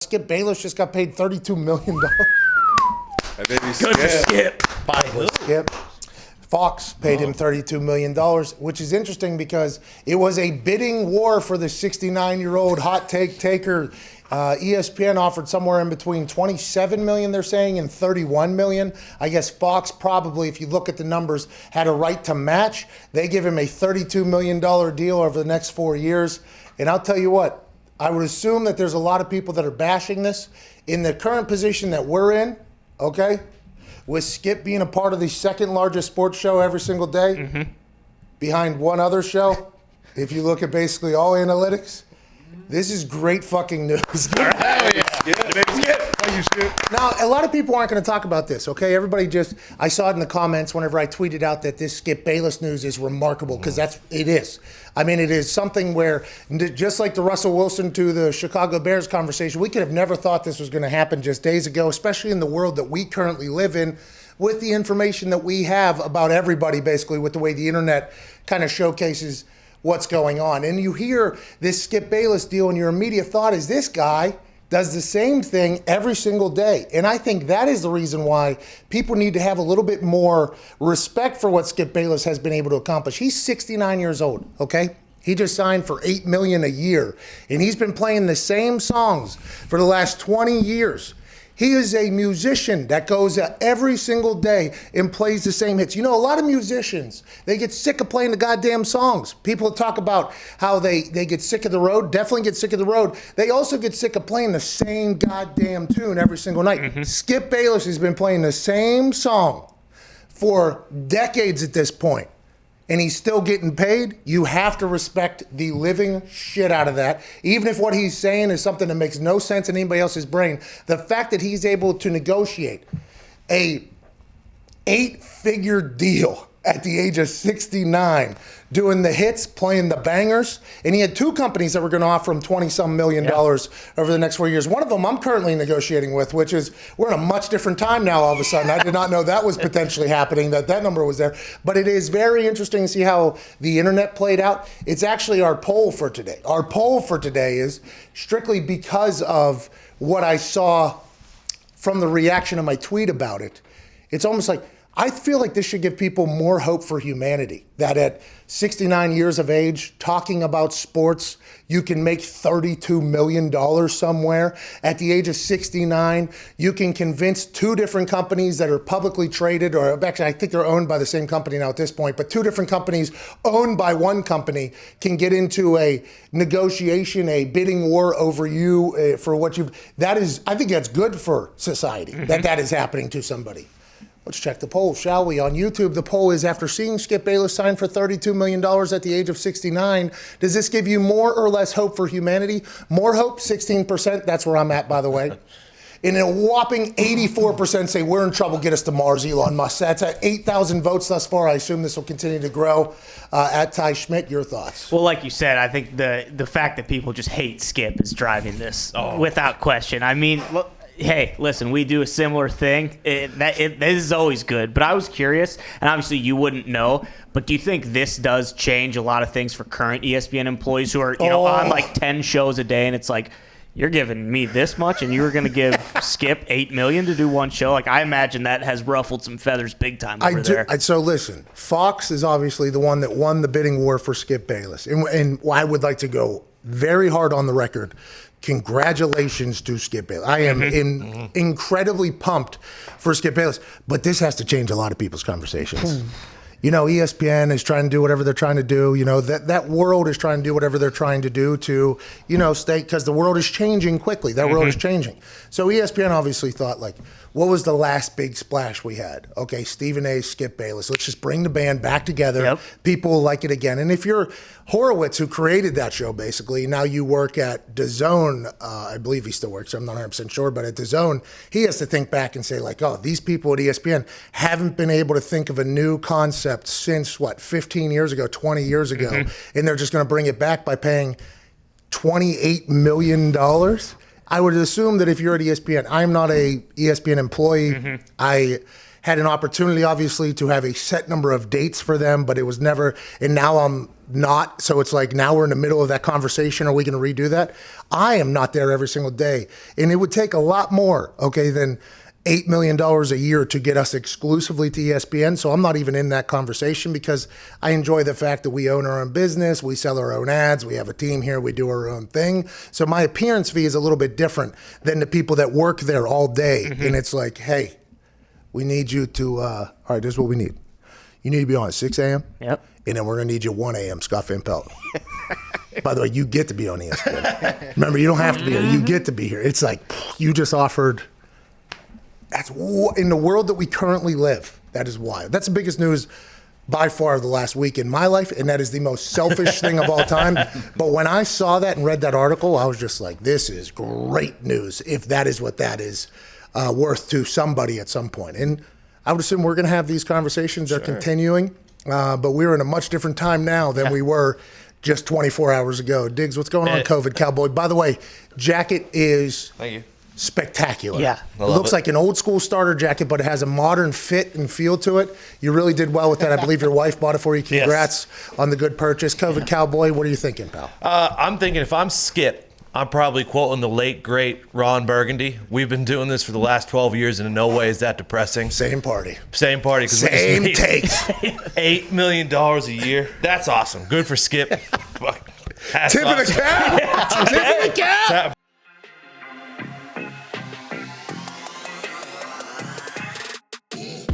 Skip Bayless just got paid $32 million. That baby Good for Skip. By Skip. Fox paid him $32 million, which is interesting because it was a bidding war for the 69-year-old hot take taker. ESPN offered somewhere in between $27 million, they're saying, and $31 million. I guess Fox probably, if you look at the numbers, had a right to match. They give him a $32 million deal over the next 4 years. And I'll tell you what, I would assume that there's a lot of people that are bashing this. In the current position that we're in, okay, with Skip being a part of the second largest sports show every single day, behind one other show, if you look at basically all analytics, this is great fucking news. Hell yeah. Now, a lot of people aren't going to talk about this, okay? Everybody just, I saw it in the comments whenever I tweeted out that this Skip Bayless news is remarkable, because it is. I mean, it is something where, just like the Russell Wilson to the Chicago Bears conversation, we could have never thought this was going to happen just days ago, especially in the world that we currently live in, with the information that we have about everybody, basically, with the way the internet kind of showcases what's going on. And you hear this Skip Bayless deal, and your immediate thought is this guy does the same thing every single day. And I think that is the reason why people need to have a little bit more respect for what Skip Bayless has been able to accomplish. He's 69 years old, okay? He just signed for $8 million a year, and he's been playing the same songs for the last 20 years. He is a musician that goes out every single day and plays the same hits. You know, a lot of musicians, they get sick of playing the goddamn songs. People talk about how they get sick of the road, definitely get sick of the road. They also get sick of playing the same goddamn tune every single night. Skip Bayless has been playing the same song for decades at this point, and he's still getting paid. You have to respect the living shit out of that. Even if what he's saying is something that makes no sense in anybody else's brain, the fact that he's able to negotiate a 8-figure deal at the age of 69, doing the hits, playing the bangers, and he had 2 companies that were going to offer him $20-some million over the next 4 years. One of them I'm currently negotiating with, which is, we're in a much different time now all of a sudden. I did not know that was potentially happening, that number was there. But it is very interesting to see how the internet played out. It's actually our poll for today. Our poll for today is strictly because of what I saw from the reaction of my tweet about it. It's almost like, I feel like this should give people more hope for humanity, that at 69 years of age, talking about sports, you can make $32 million somewhere. At the age of 69, you can convince 2 different companies that are publicly traded, or actually I think they're owned by the same company now at this point, but 2 different companies owned by one company can get into a negotiation, a bidding war over you for what you've, I think that's good for society, that is happening to somebody. Let's check the poll, shall we? On YouTube, the poll is, after seeing Skip Bayless sign for $32 million at the age of 69, does this give you more or less hope for humanity? More hope, 16%. That's where I'm at, by the way. And a whopping 84% say we're in trouble, get us to Mars, Elon Musk. That's at 8,000 votes thus far. I assume this will continue to grow. At Ty Schmidt, your thoughts? Well, like you said, I think the fact that people just hate Skip is driving this without question. I mean, look. Hey, listen, we do a similar thing. This is always good. But I was curious, and obviously you wouldn't know, but do you think this does change a lot of things for current ESPN employees who are on like 10 shows a day, and it's like, you're giving me this much, and you were going to give Skip $8 million to do one show? Like, I imagine that has ruffled some feathers big time over there. So listen, Fox is obviously the one that won the bidding war for Skip Bayless. And I would like to go very hard on the record. Congratulations to Skip Bayless. I am incredibly pumped for Skip Bayless, but this has to change a lot of people's conversations. You know, ESPN is trying to do whatever they're trying to do. You know, that world is trying to do whatever they're trying to do to, stay, because the world is changing quickly. That world is changing. So ESPN obviously thought, like, what was the last big splash we had? Okay, Stephen A., Skip Bayless. Let's just bring the band back together. Yep. People will like it again. And if you're Horowitz, who created that show, basically, now you work at DAZN. I believe he still works. I'm not 100% sure. But at DAZN, he has to think back and say, like, oh, these people at ESPN haven't been able to think of a new concept since, 15 years ago, 20 years ago. And they're just going to bring it back by paying $28 million. I would assume that if you're at ESPN, I'm not a ESPN employee. I had an opportunity, obviously, to have a set number of dates for them, but it was never, and now I'm not. So it's like now we're in the middle of that conversation. Are we going to redo that? I am not there every single day. And it would take a lot more, okay, than $8 million a year to get us exclusively to ESPN. So I'm not even in that conversation because I enjoy the fact that we own our own business. We sell our own ads. We have a team here. We do our own thing. So my appearance fee is a little bit different than the people that work there all day. And it's like, hey, we need you to, all right, this is what we need. You need to be on at 6 a.m. Yep. And then we're going to need you 1 a.m. Scott Van Pelt. By the way, you get to be on ESPN. Remember, you don't have to be here. You get to be here. It's like you just offered. That's in the world that we currently live. That is wild. That's the biggest news by far of the last week in my life, and that is the most selfish thing of all time. But when I saw that and read that article, I was just like, this is great news if that is what that is worth to somebody at some point. And I would assume we're going to have these conversations. They're continuing, but we're in a much different time now than we were just 24 hours ago. Diggs, what's going on, COVID Cowboy? By the way, jacket is... Thank you. Spectacular. Yeah. It looks like an old school starter jacket, but it has a modern fit and feel to it. You really did well with that. I believe your wife bought it for you. Congrats on the good purchase. COVID Cowboy, what are you thinking, pal? I'm thinking if I'm Skip, I'm probably quoting the late, great Ron Burgundy. We've been doing this for the last 12 years, and in no way is that depressing. Same party. Same party. Same takes. $8 million a year. That's awesome. Good for Skip. Tip of the cap. Tip of the cap.